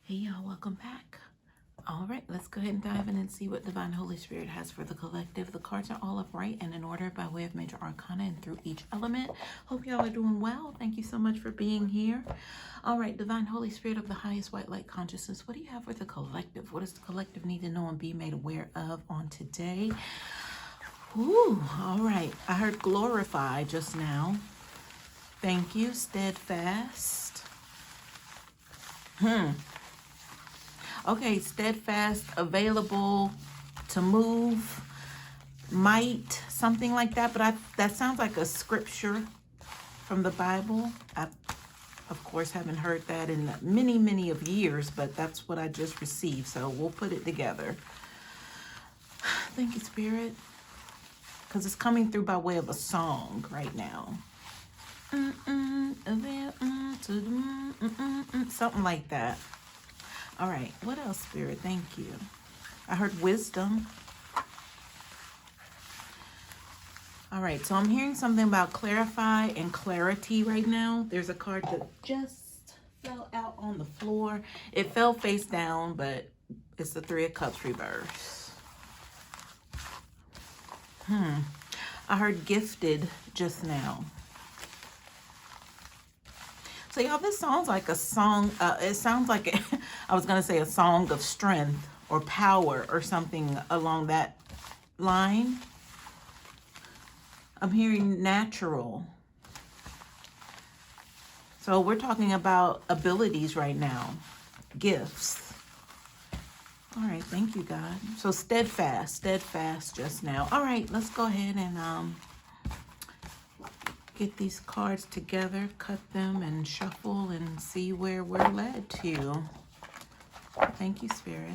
Hey y'all, welcome back. All right, let's go ahead and dive in and see what Divine Holy Spirit has for the collective. The cards are all upright and in order by way of major arcana and through each element. Hope y'all are doing well. Thank you so much for being here. All right, Divine Holy Spirit of the highest white light consciousness, what do you have for the collective? What does the collective need to know and be made aware of on today? Ooh, all right. I heard glorify just now. Thank you. Steadfast. Okay, steadfast, available to move, might, something like that. But that sounds like a scripture from the Bible. I, of course, haven't heard that in many, many of years, but that's what I just received. So we'll put it together. Thank you, Spirit. Because it's coming through by way of a song right now. Something like that. All right, what else, Spirit? Thank you. I heard wisdom. All right, so I'm hearing something about clarify and clarity right now. There's a card that just fell out on the floor. It fell face down, but it's the Three of Cups reverse. I heard gifted just now. So y'all, this sounds like a song. It sounds like I was going to say a song of strength or power or something along that line. I'm hearing natural. So we're talking about abilities right now, gifts. All right, thank you, God. So steadfast just now. All right, let's go ahead and get these cards together, cut them and shuffle and see where we're led to. Thank you, Spirit.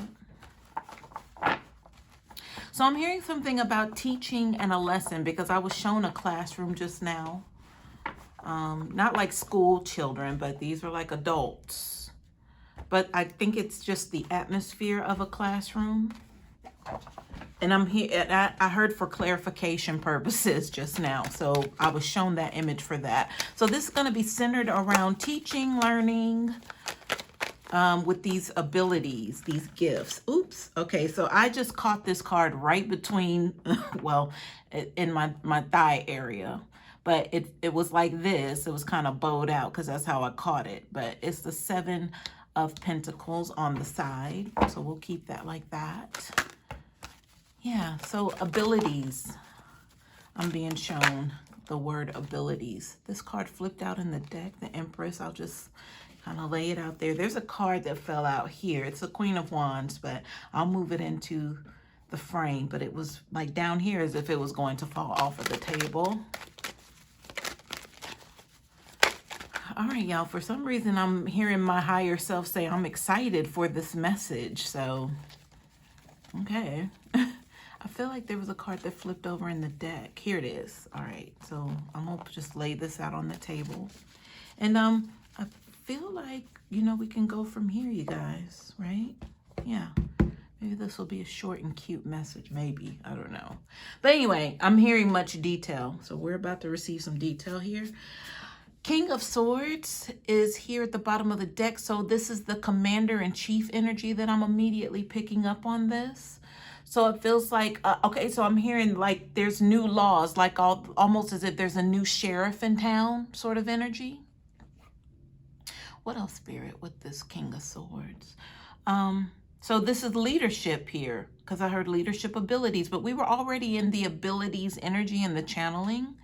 So I'm hearing something about teaching and a lesson because I was shown a classroom just now. Not like school children, but these are like adults. But I think it's just the atmosphere of a classroom. And I'm here, I heard for clarification purposes just now. So I was shown that image for that. So this is going to be centered around teaching, learning, with these abilities, these gifts. Oops. Okay, so I just caught this card right between, well, in my thigh area. But it was like this. It was kind of bowed out because that's how I caught it. But it's the Seven of Pentacles on the side. So we'll keep that like that. Yeah, so abilities. I'm being shown the word abilities. This card flipped out in the deck, the Empress. I'll just kind of lay it out there. There's a card that fell out here. It's a Queen of Wands, but I'll move it into the frame. But it was like down here as if it was going to fall off of the table. All right, y'all. For some reason, I'm hearing my higher self say I'm excited for this message. So, okay. I feel like there was a card that flipped over in the deck. Here it is. All right, so I'm gonna just lay this out on the table. And I feel like, you know, we can go from here, you guys, right? Yeah, maybe this will be a short and cute message, maybe, I don't know. But anyway, I'm hearing much detail. So we're about to receive some detail here. King of Swords is here at the bottom of the deck. So this is the Commander-in-Chief energy that I'm immediately picking up on this. So it feels like, okay, so I'm hearing like there's new laws, like almost as if there's a new sheriff in town sort of energy. What else, Spirit, with this King of Swords? So this is leadership here because I heard leadership abilities, but we were already in the abilities energy and the channeling.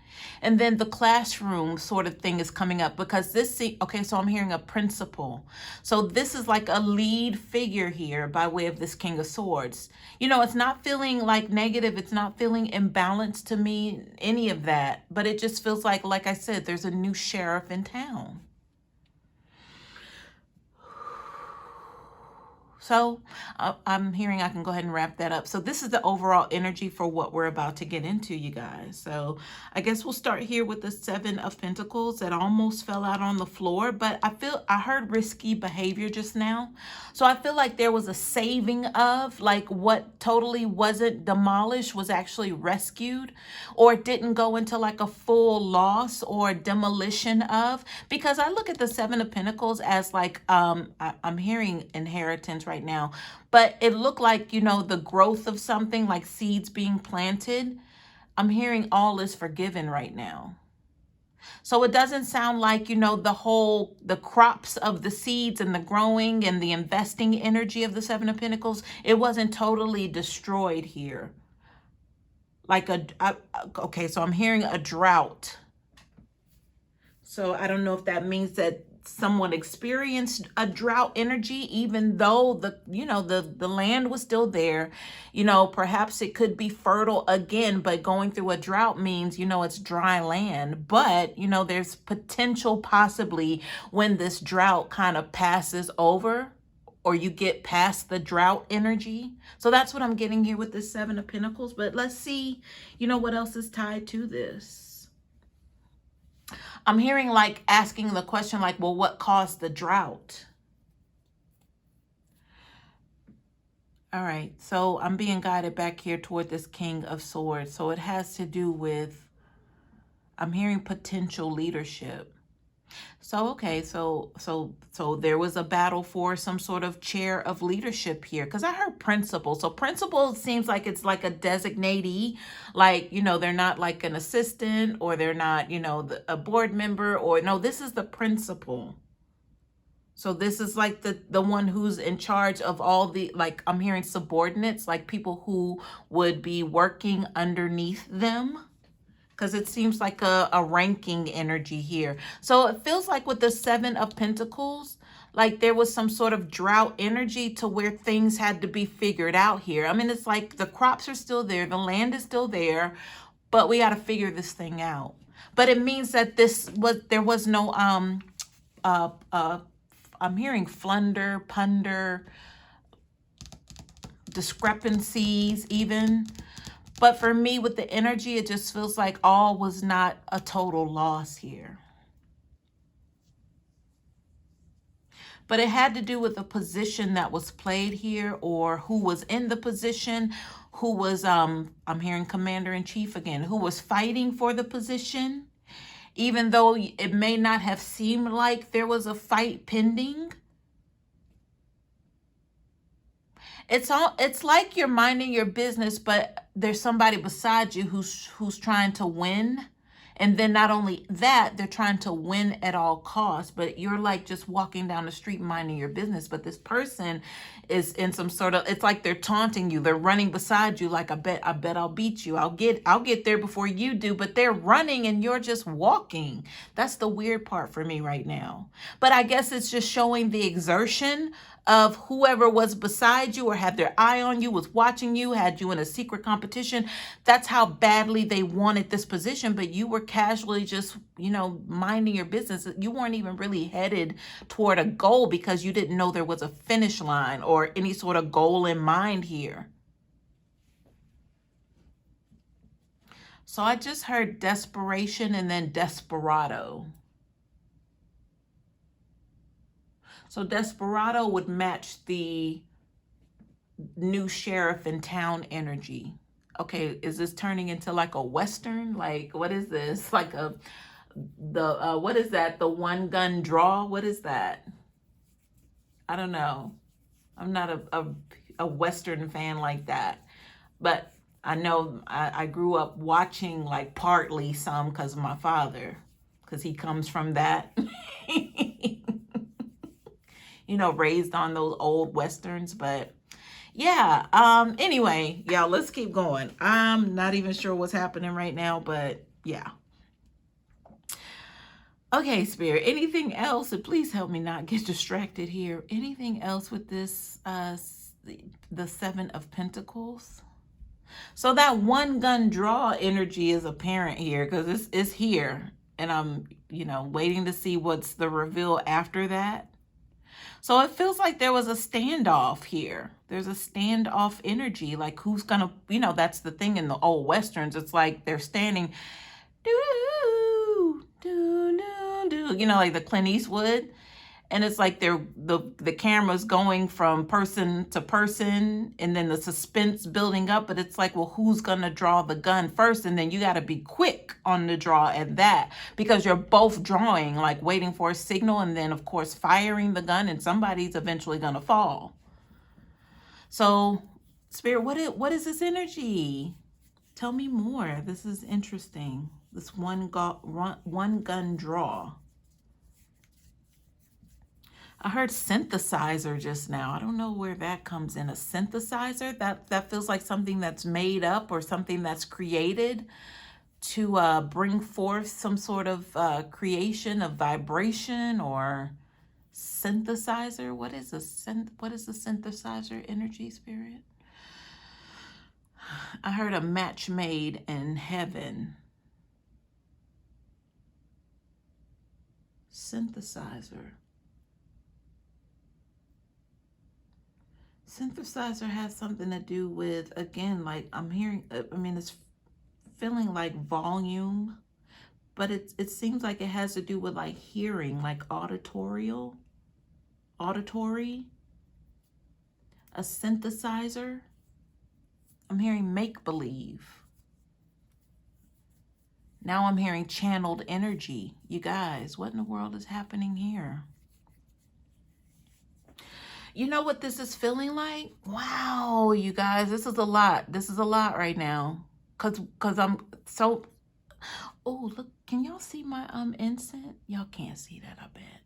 And then the classroom sort of thing is coming up because this, okay, so I'm hearing a principal. So this is like a lead figure here by way of this King of Swords. You know, it's not feeling like negative. It's not feeling imbalanced to me, any of that. But it just feels like I said, there's a new sheriff in town. So I'm hearing I can go ahead and wrap that up. So this is the overall energy for what we're about to get into, you guys. So I guess we'll start here with the Seven of Pentacles that almost fell out on the floor. But I heard risky behavior just now. So I feel like there was a saving of, like, what totally wasn't demolished was actually rescued, or it didn't go into like a full loss or demolition of, because I look at the Seven of Pentacles as like, I'm hearing inheritance right now, but it looked like, you know, the growth of something, like seeds being planted. I'm hearing all is forgiven right now. So it doesn't sound like, you know, the crops of the seeds and the growing and the investing energy of the Seven of Pentacles, it wasn't totally destroyed here. Like okay, so I'm hearing a drought. So I don't know if that means that someone experienced a drought energy, even though the land was still there. You know, perhaps it could be fertile again, but going through a drought means, you know, it's dry land. But, you know, there's potential possibly when this drought kind of passes over, or you get past the drought energy. So that's what I'm getting here with this Seven of Pentacles. But let's see, you know, what else is tied to this. I'm hearing like asking the question like, well, what caused the drought? All right, so I'm being guided back here toward this King of Swords. So it has to do with, I'm hearing potential leadership. So, okay, so there was a battle for some sort of chair of leadership here, because I heard principal. So principal seems like it's like a designatee, like, you know, they're not like an assistant, or they're not, you know, a board member, or no, this is the principal. So this is like the one who's in charge of all the, like, I'm hearing subordinates, like people who would be working underneath them, because it seems like a ranking energy here. So it feels like with the Seven of Pentacles, like there was some sort of drought energy to where things had to be figured out here. I mean, it's like the crops are still there, the land is still there, but we got to figure this thing out. But it means that there was no, I'm hearing flunder, punder, discrepancies even. But for me, with the energy, it just feels like all was not a total loss here. But it had to do with the position that was played here, or who was in the position, who was, I'm hearing commander-in-chief again, who was fighting for the position, even though it may not have seemed like there was a fight pending. It's like you're minding your business, but there's somebody beside you who's trying to win. And then not only that, they're trying to win at all costs, but you're like just walking down the street minding your business. But this person is in some sort of, it's like they're taunting you. They're running beside you like, I bet I'll beat you. I'll get there before you do, but they're running and you're just walking. That's the weird part for me right now. But I guess it's just showing the exertion of whoever was beside you or had their eye on you, was watching you, had you in a secret competition. That's how badly they wanted this position, but you were casually just, you know, minding your business. You weren't even really headed toward a goal because you didn't know there was a finish line or any sort of goal in mind here. So I just heard desperation and then desperado. So desperado would match the new sheriff in town energy. Okay, is this turning into like a Western? Like, what is this? Like what is that? The one gun draw? What is that? I don't know. I'm not a Western fan like that. But I know I grew up watching like partly some because of my father, because he comes from that. You know, raised on those old Westerns. But yeah, anyway, y'all, let's keep going. I'm not even sure what's happening right now, but yeah. Okay, Spirit, anything else? And please help me not get distracted here. Anything else with this, the Seven of Pentacles? So that one gun draw energy is apparent here because it's here. And I'm, you know, waiting to see what's the reveal after that. So it feels like there was a standoff here. There's a standoff energy. Like who's gonna, that's the thing in the old Westerns. It's like they're standing, do, do, do, do, like the Clint Eastwood. And it's like the camera's going from person to person, and then the suspense building up. But it's like, well, who's gonna draw the gun first? And then you got to be quick on the draw at that, because you're both drawing, like waiting for a signal, and then of course firing the gun, and somebody's eventually gonna fall. So, Spirit, what is this energy? Tell me more. This is interesting. This one gun draw. I heard synthesizer just now. I don't know where that comes in. A synthesizer? That feels like something that's made up or something that's created to bring forth some sort of creation of vibration or synthesizer. What is a synthesizer energy, Spirit? I heard a match made in heaven. Synthesizer. Synthesizer has something to do with, again, like I'm hearing, it's feeling like volume, but it seems like it has to do with like hearing, like auditory. A synthesizer. I'm hearing make-believe. Now I'm hearing channeled energy. You guys, what in the world is happening here? You know what this is feeling like? Wow, you guys, this is a lot. This is a lot right now. Cause I'm so, oh, look, can y'all see my incense? Y'all can't see that, I bet.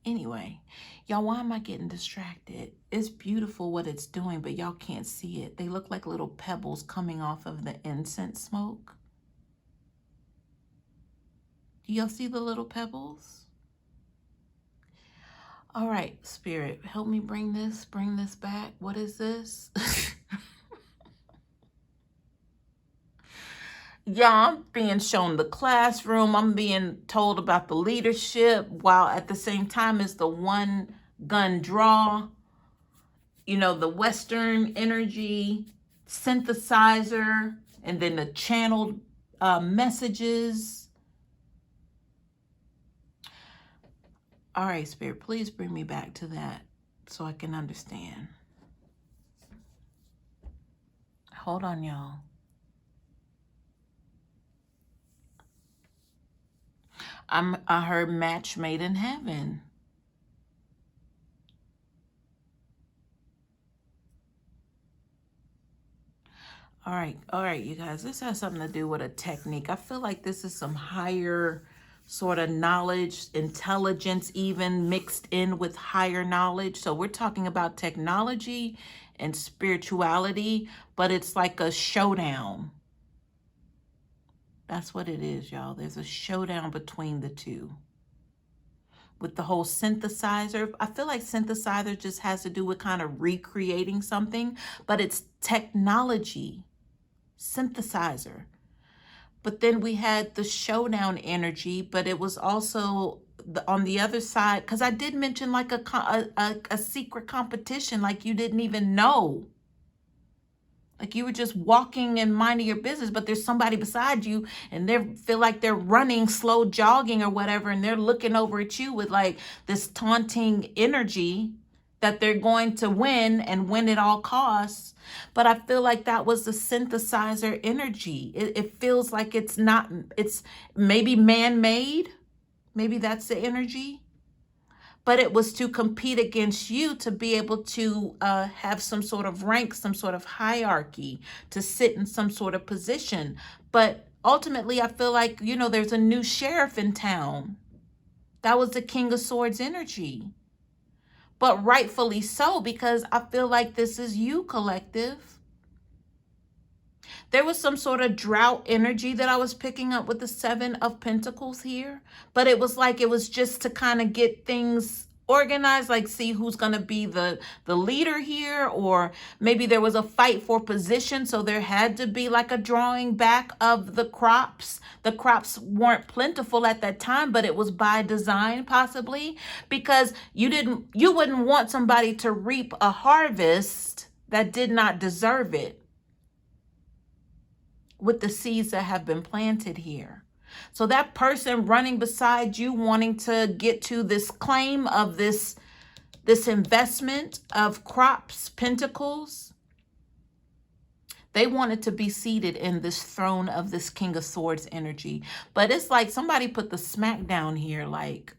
Anyway, y'all, why am I getting distracted? It's beautiful what it's doing, but y'all can't see it. They look like little pebbles coming off of the incense smoke. Do y'all see the little pebbles? All right, Spirit, help me bring this back. What is this? Yeah, I'm being shown the classroom. I'm being told about the leadership, while at the same time it's the one gun draw, the Western energy synthesizer, and then the channeled messages. All right, Spirit, please bring me back to that so I can understand. Hold on, y'all. I heard match made in heaven. All right, you guys, this has something to do with a technique. I feel like this is some higher sort of knowledge, intelligence even mixed in with higher knowledge. So we're talking about technology and spirituality, but it's like a showdown. That's what it is, y'all. There's a showdown between the two. With the whole synthesizer, I feel like synthesizer just has to do with kind of recreating something, but it's technology, synthesizer. But then we had the showdown energy, but it was also on the other side, because I did mention like a secret competition, like you didn't even know. Like you were just walking and minding your business, but there's somebody beside you and they feel like they're running, slow jogging or whatever, and they're looking over at you with like this taunting energy that they're going to win and win at all costs. But I feel like that was the synthesizer energy. It feels like it's maybe man-made. Maybe that's the energy. But it was to compete against you to be able to have some sort of rank, some sort of hierarchy, to sit in some sort of position. But ultimately, I feel like, there's a new sheriff in town. That was the King of Swords energy. But rightfully so, because I feel like this is you, collective. There was some sort of drought energy that I was picking up with the Seven of Pentacles here. But it was like it was just to kind of get things organize, like see who's going to be the leader here, or maybe there was a fight for position, so there had to be like a drawing back of the crops. The crops weren't plentiful at that time, but it was by design, possibly, because you wouldn't want somebody to reap a harvest that did not deserve it with the seeds that have been planted here. So that person running beside you, wanting to get to this claim of this investment of crops, pentacles, they wanted to be seated in this throne of this King of Swords energy. But it's like somebody put the smack down here, like,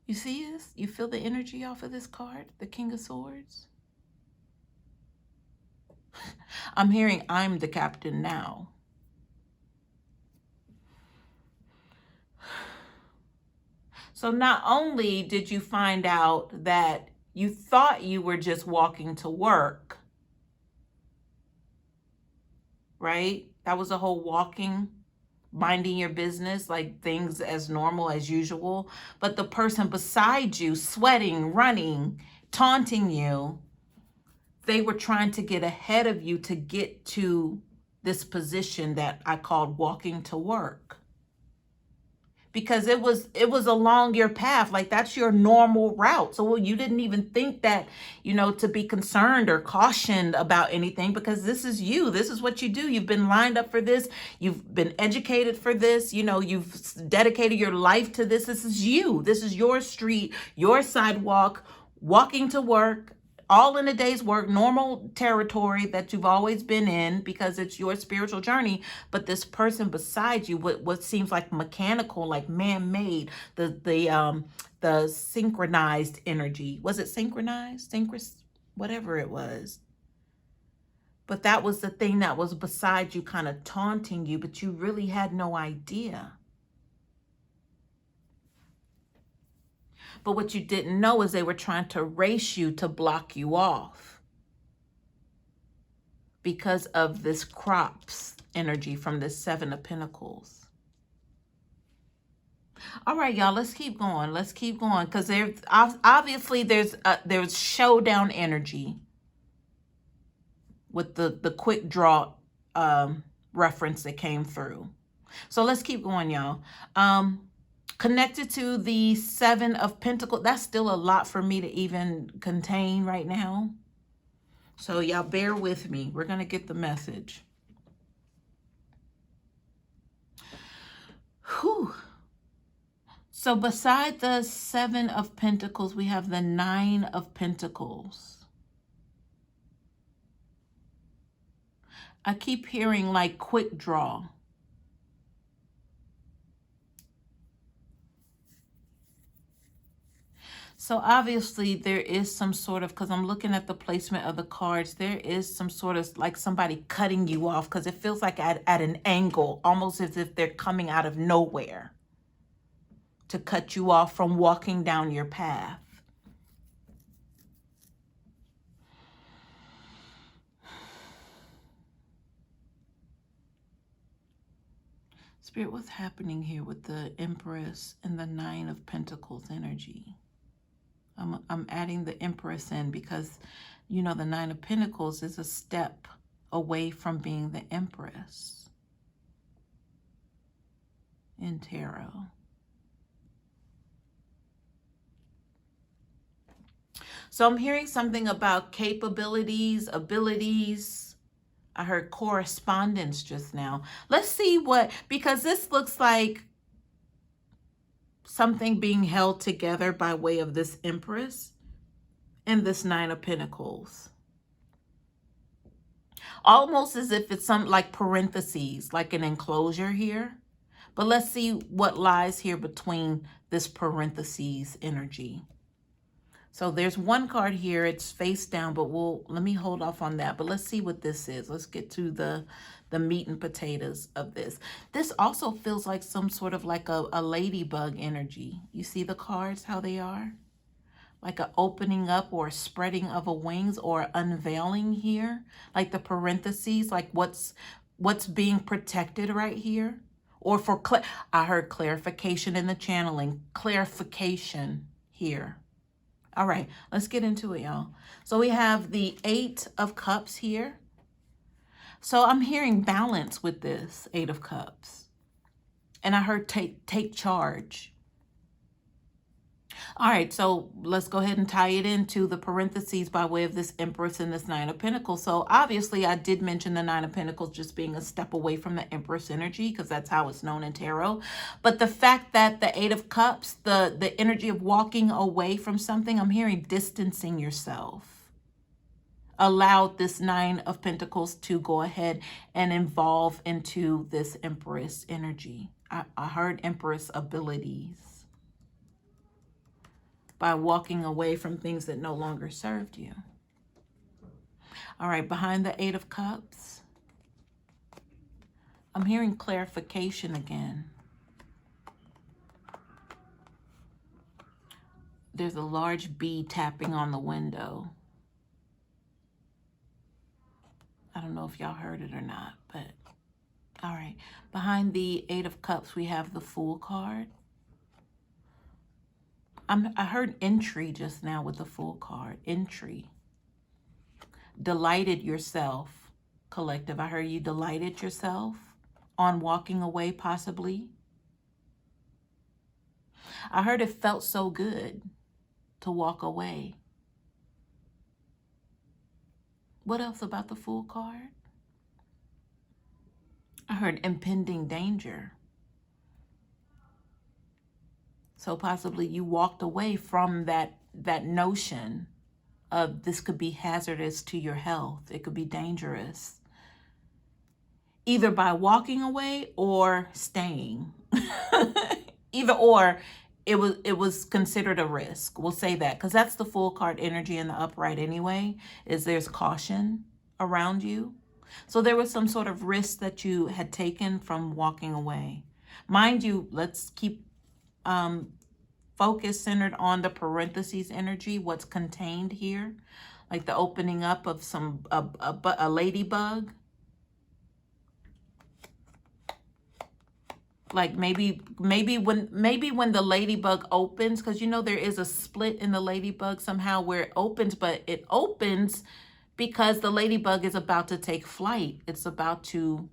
you see this? You feel the energy off of this card, the King of Swords? I'm hearing I'm the captain now. So not only did you find out that you thought you were just walking to work, right? That was a whole walking, minding your business, like things as normal as usual. But the person beside you, sweating, running, taunting you, they were trying to get ahead of you to get to this position that I called walking to work. Because it was along your path, like that's your normal route. So you didn't even think that, to be concerned or cautioned about anything, because this is you. This is what you do. You've been lined up for this. You've been educated for this. You've dedicated your life to this. This is you. This is your street, your sidewalk, walking to work, all in a day's work, normal territory that you've always been in because it's your spiritual journey. But this person beside you, what seems like mechanical, like man-made, the synchronized energy. Was it synchronized? Whatever it was. But that was the thing that was beside you, kind of taunting you, but you really had no idea. But what you didn't know is they were trying to race you to block you off because of this crops energy from this Seven of Pentacles. All right, y'all, let's keep going. Let's keep going, because there's obviously there's showdown energy with the quick draw reference that came through. So let's keep going, y'all. Connected to the Seven of Pentacles, that's still a lot for me to even contain right now. So y'all bear with me. We're going to get the message. Whew. So beside the Seven of Pentacles, we have the Nine of Pentacles. I keep hearing like quick draw. So obviously there is some sort of, because I'm looking at the placement of the cards, there is some sort of like somebody cutting you off, because it feels like at an angle, almost as if they're coming out of nowhere to cut you off from walking down your path. Spirit, what's happening here with the Empress and the Nine of Pentacles energy? I'm adding the Empress in because, the Nine of Pentacles is a step away from being the Empress in tarot. So I'm hearing something about capabilities, abilities. I heard correspondence just now. Let's see because this looks like something being held together by way of this Empress and this Nine of Pentacles. Almost as if it's some like parentheses, like an enclosure here. But let's see what lies here between this parentheses energy. So there's one card here, it's face down, but let me hold off on that. But let's see what this is. Let's get to the meat and potatoes of this. This also feels like some sort of like a ladybug energy. You see the cards, how they are? Like an opening up or a spreading of a wings or unveiling here. Like the parentheses, like what's being protected right here. or for I heard clarification in the channeling, clarification here. All right, let's get into it, y'all. So we have the 8 of Cups here. So I'm hearing balance with this 8 of Cups. And I heard take charge. All right, so let's go ahead and tie it into the parentheses by way of this Empress and this 9 of Pentacles. So obviously I did mention the 9 of Pentacles just being a step away from the Empress energy, because that's how it's known in tarot. But the fact that the 8 of Cups, the energy of walking away from something, I'm hearing distancing yourself, allowed this 9 of Pentacles to go ahead and evolve into this Empress energy. I heard Empress abilities by walking away from things that no longer served you. All right, behind the 8 of Cups, I'm hearing clarification again. There's a large bee tapping on the window. I don't know if y'all heard it or not, but all right. Behind the 8 of Cups, we have the Fool card. I heard entry just now with the Fool card. Entry. Delighted yourself, collective. I heard you delighted yourself on walking away, possibly. I heard it felt so good to walk away. What else about the Fool card? I heard impending danger. So possibly you walked away from that notion of this could be hazardous to your health. It could be dangerous. Either by walking away or staying. Either or, it was considered a risk. We'll say that, because that's the Fool card energy in the upright anyway, is there's caution around you. So there was some sort of risk that you had taken from walking away. Mind you, let's keep focus centered on the parentheses energy, what's contained here, like the opening up of a ladybug. Like maybe when the ladybug opens, because you know there is a split in the ladybug somehow where it opens, but it opens because the ladybug is about to take flight. It's about to,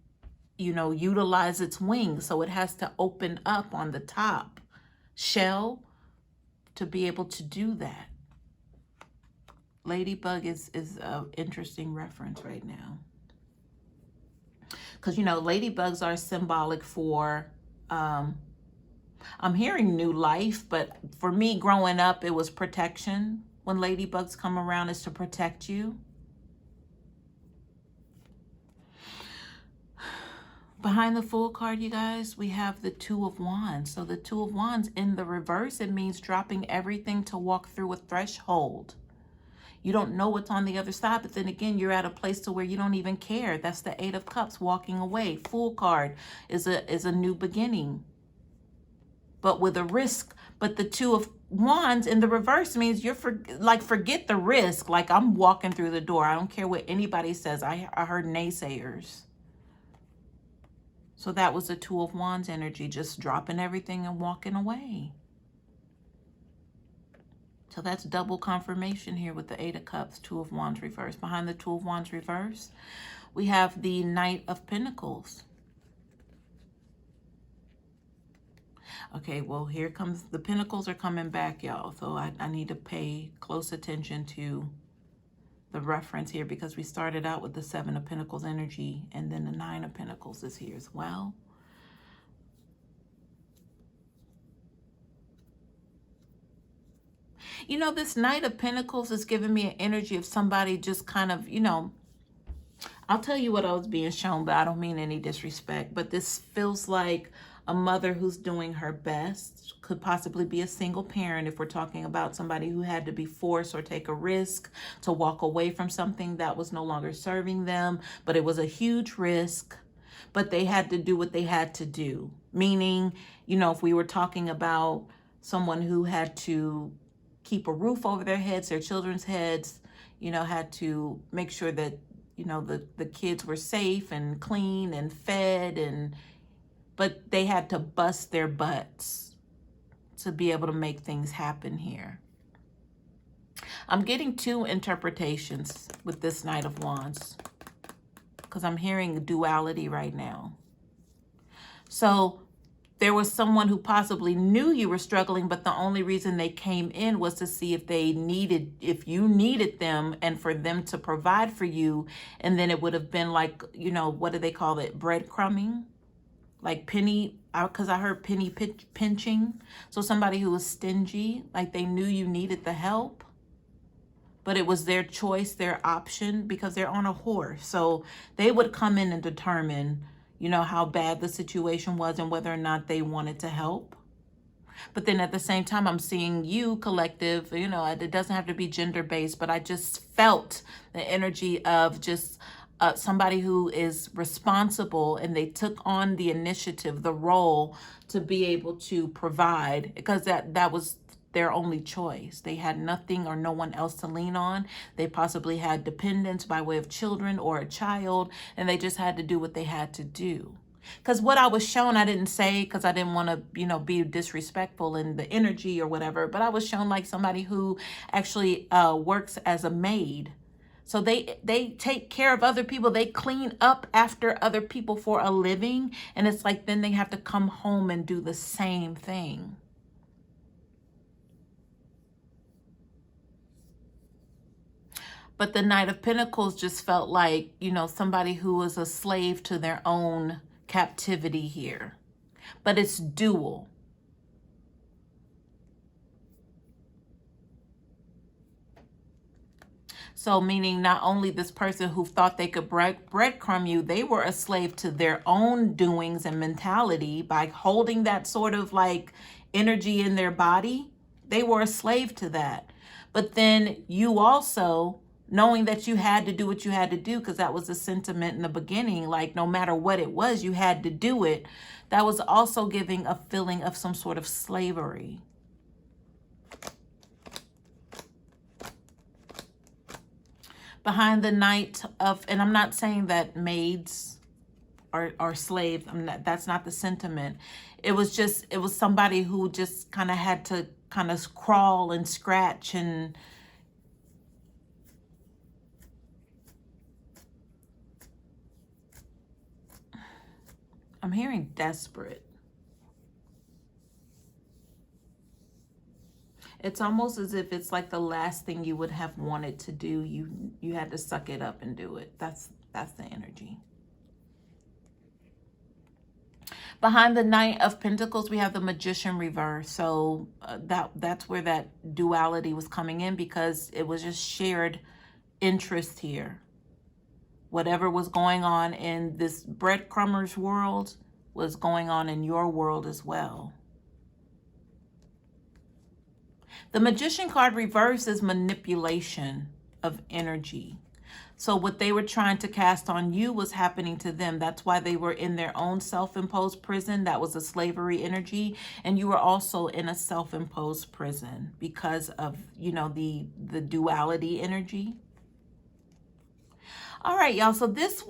utilize its wings, so it has to open up on the top shell to be able to do that. Ladybug is an interesting reference right now, because ladybugs are symbolic for I'm hearing new life, but for me growing up, it was protection. When ladybugs come around, is to protect you. Behind the Fool card, you guys, we have the 2 of Wands. So the 2 of Wands in the reverse, it means dropping everything to walk through a threshold. You don't know what's on the other side, but then again, you're at a place to where you don't even care. That's the 8 of Cups, walking away. Fool card is a new beginning, but with a risk. But the 2 of Wands in the reverse means you're forget the risk. Like, I'm walking through the door. I don't care what anybody says. I heard naysayers. So that was the 2 of Wands energy, just dropping everything and walking away. So that's double confirmation here with the 8 of Cups, 2 of Wands reverse. Behind the 2 of Wands reverse, we have the Knight of Pentacles. Okay, well, here comes, the Pentacles are coming back, y'all. So I need to pay close attention to the reference here, because we started out with the 7 of Pentacles energy, and then the 9 of Pentacles is here as well. This Knight of Pentacles is giving me an energy of somebody just kind of, I'll tell you what I was being shown, but I don't mean any disrespect, but this feels like a mother who's doing her best. Could possibly be a single parent if we're talking about somebody who had to be forced or take a risk to walk away from something that was no longer serving them, but it was a huge risk, but they had to do what they had to do. Meaning, if we were talking about someone who had to keep a roof over their heads, their children's heads, had to make sure that, the kids were safe and clean and fed and but they had to bust their butts to be able to make things happen here. I'm getting two interpretations with this Knight of Wands because I'm hearing duality right now. So there was someone who possibly knew you were struggling, but the only reason they came in was to see if you needed them and for them to provide for you. And then it would have been like, you know, what do they call it? Breadcrumbing? Like because I heard penny pinching. So somebody who was stingy, like they knew you needed the help, but it was their choice, their option, because they're on a horse. So they would come in and determine, you know, how bad the situation was and whether or not they wanted to help. But then at the same time, I'm seeing you, collective, you know, it doesn't have to be gender-based, but I just felt the energy of just somebody who is responsible, and they took on the initiative, the role to be able to provide, because that was their only choice. They had nothing or no one else to lean on. They possibly had dependents by way of children or a child, and they just had to do what they had to do. Because what I was shown, I didn't say because I didn't want to, you know, be disrespectful in the energy or whatever, but I was shown like somebody who actually works as a maid. So they take care of other people. They clean up after other people for a living. And it's like then they have to come home and do the same thing. But the Knight of Pentacles just felt like, you know, somebody who was a slave to their own captivity here. But it's dual. So meaning not only this person who thought they could breadcrumb you, they were a slave to their own doings and mentality by holding that sort of like energy in their body. They were a slave to that. But then you also, knowing that you had to do what you had to do, because that was the sentiment in the beginning, like no matter what it was, you had to do it. That was also giving a feeling of some sort of slavery. Behind the Knight of, and I'm not saying that maids are slaves. That's not the sentiment. It was somebody who just kind of had to kind of crawl and scratch, and I'm hearing desperate. It's almost as if it's like the last thing you would have wanted to do. You had to suck it up and do it. That's the energy. Behind the Knight of Pentacles, we have the Magician reverse. So that's where that duality was coming in, because it was just shared interest here. Whatever was going on in this breadcrumber's world was going on in your world as well. The Magician card reverse is manipulation of energy. So what they were trying to cast on you was happening to them. That's why they were in their own self-imposed prison. That was a slavery energy. And you were also in a self-imposed prison because of, you know, the duality energy. All right, y'all. So this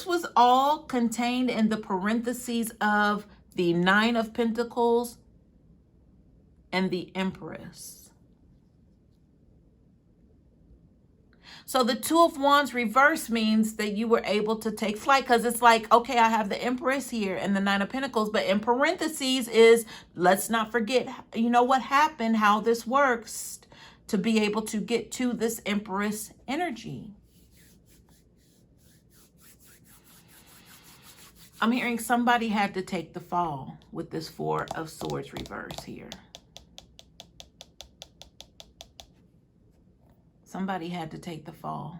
was all contained in the parentheses of the Nine of Pentacles and the Empress. So the Two of Wands reverse means that you were able to take flight, because it's like, okay, I have the Empress here and the Nine of Pentacles, but in parentheses is, let's not forget, you know, what happened, how this works to be able to get to this Empress energy. I'm hearing somebody had to take the fall with this Four of Swords reverse here. Somebody had to take the fall.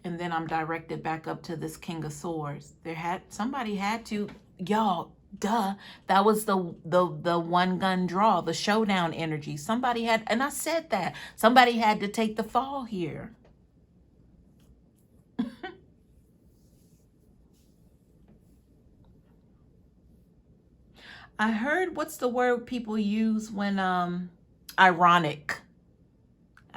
And then I'm directed back up to this King of Swords. Somebody had to, y'all, duh. That was the one gun draw, the showdown energy. Somebody had, and I said that. Somebody had to take the fall here. I heard, what's the word people use when, ironic.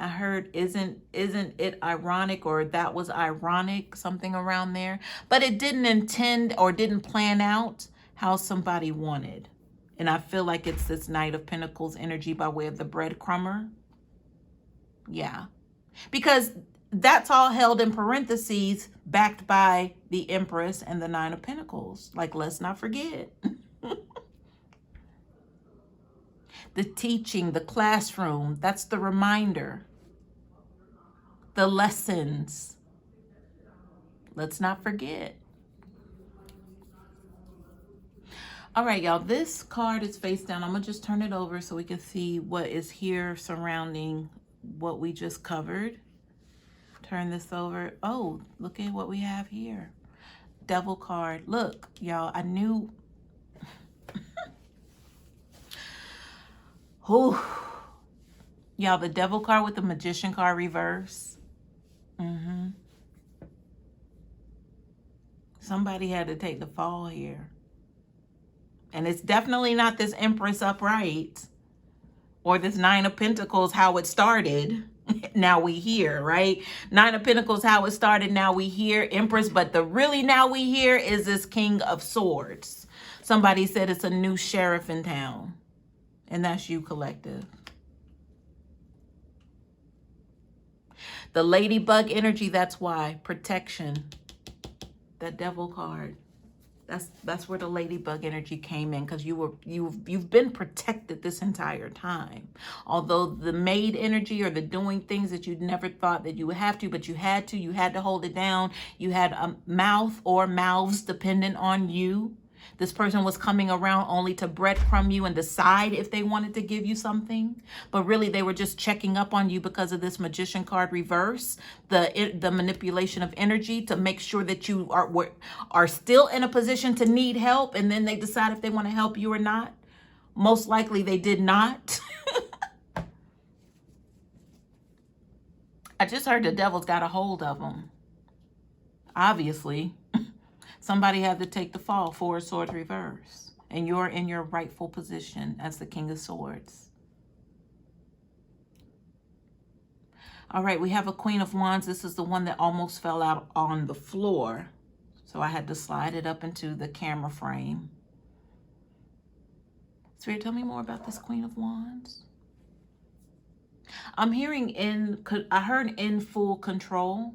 I heard, isn't it ironic, or that was ironic, something around there. But it didn't intend or didn't plan out how somebody wanted. And I feel like it's this Knight of Pentacles energy by way of the breadcrumber. Yeah. Because that's all held in parentheses, backed by the Empress and the Nine of Pentacles. Like, let's not forget. The teaching, the classroom, that's the reminder. The lessons. Let's not forget. All right, y'all, this card is face down. I'm going to just turn it over so we can see what is here surrounding what we just covered. Turn this over. Oh, look at what we have here. Devil card. Look, y'all, I knew. Y'all, the Devil card with the Magician card reverse. Somebody had to take the fall here. And it's definitely not this Empress upright or this Nine of Pentacles, how it started. Now we here, right? Nine of Pentacles, how it started. Now we here, Empress. But the really now we here is this King of Swords. Somebody said it's a new sheriff in town. And that's you, collective. The ladybug energy, that's why. Protection. That Devil card. That's where the ladybug energy came in, because you've been protected this entire time. Although the maid energy, or the doing things that you never thought that you would have to, but you had to hold it down. You had a mouth or mouths dependent on you. This person was coming around only to breadcrumb you and decide if they wanted to give you something. But really, they were just checking up on you because of this Magician card reverse, the manipulation of energy, to make sure that you are still in a position to need help. And then they decide if they want to help you or not. Most likely they did not. I just heard the devil's got a hold of them. Obviously. Somebody had to take the fall. Four of Swords reverse. And you're in your rightful position as the King of Swords. All right, we have a Queen of Wands. This is the one that almost fell out on the floor. So I had to slide it up into the camera frame. Spirit, tell me more about this Queen of Wands. I'm hearing I heard in full control.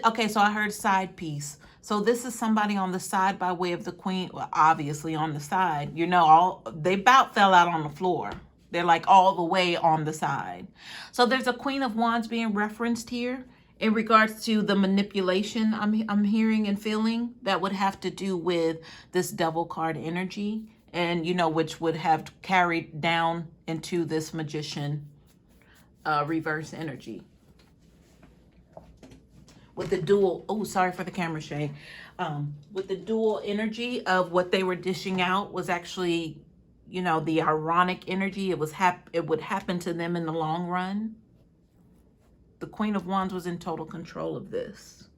Okay, so I heard side piece. So this is somebody on the side by way of the Queen. Well, obviously on the side. You know, they about fell out on the floor. They're like all the way on the side. So there's a Queen of Wands being referenced here in regards to the manipulation I'm hearing and feeling that would have to do with this Devil card energy. And, you know, which would have carried down into this Magician reverse energy. With the dual, oh, sorry for the camera shade. With the dual energy of what they were dishing out was actually, you know, the ironic energy. It would happen to them in the long run. The Queen of Wands was in total control of this.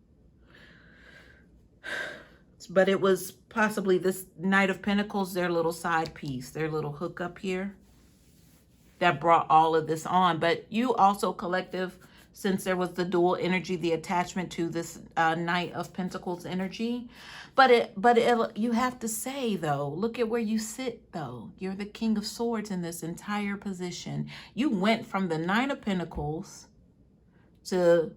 But it was possibly this Knight of Pentacles, their little side piece, their little hookup here that brought all of this on. But you also, collective, since there was the dual energy, the attachment to this Knight of Pentacles energy. But you have to say, though, look at where you sit, though. You're the King of Swords in this entire position. You went from the Nine of Pentacles to,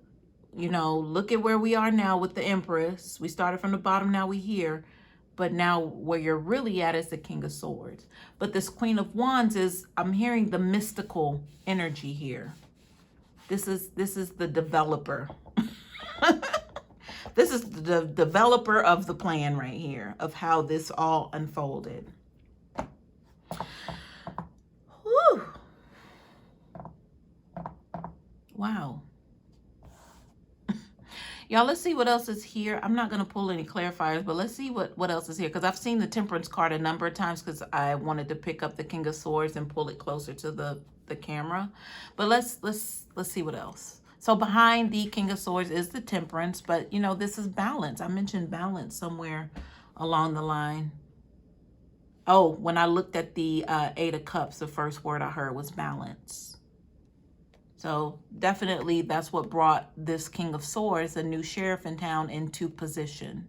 you know, look at where we are now with the Empress. We started from the bottom, now we're here. But now where you're really at is the King of Swords. But this Queen of Wands is, I'm hearing the mystical energy here. This is the developer. This is the developer of the plan right here, of how this all unfolded. Whew. Wow. Y'all, let's see what else is here. I'm not going to pull any clarifiers, but let's see what else is here. Because I've seen the Temperance card a number of times because I wanted to pick up the King of Swords and pull it closer to the camera. But let's see what else. So behind the King of Swords is the Temperance, but you know, this is balance. I mentioned balance somewhere along the line. Oh, when I looked at the Eight of Cups, the first word I heard was balance. So definitely that's what brought this King of Swords, a new sheriff in town, into position.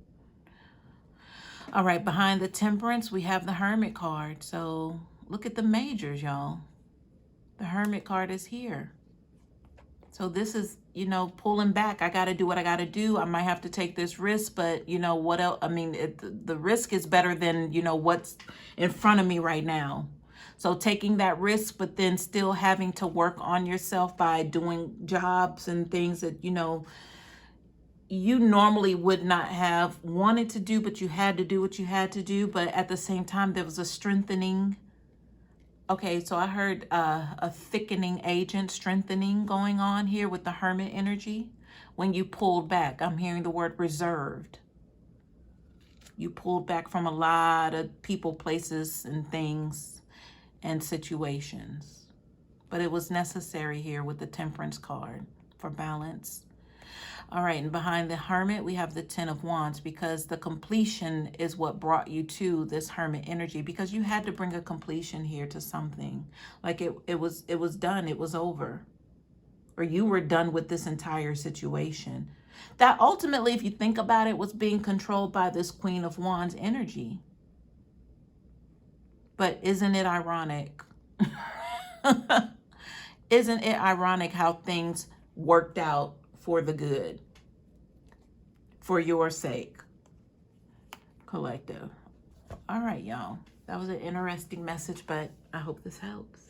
All right, behind the Temperance, we have the Hermit card. So look at the majors, y'all. The Hermit card is here. So this is, you know, pulling back. I got to do what I got to do. I might have to take this risk, but you know what else? I mean, the risk is better than, you know, what's in front of me right now. So taking that risk, but then still having to work on yourself by doing jobs and things that, you know, you normally would not have wanted to do, but you had to do what you had to do. But at the same time, there was a strengthening. Okay, so I heard a thickening agent, strengthening going on here with the Hermit energy. When you pulled back, I'm hearing the word reserved. You pulled back from a lot of people, places, and things and situations. But it was necessary here with the Temperance card for balance. All right, and behind the Hermit, we have the Ten of Wands, because the completion is what brought you to this Hermit energy, because you had to bring a completion here to something. Like it was done, it was over. Or you were done with this entire situation. That ultimately, if you think about it, was being controlled by this Queen of Wands energy. But isn't it ironic? Isn't it ironic how things worked out for the good, for your sake, collective? All right, y'all. That was an interesting message, but I hope this helps.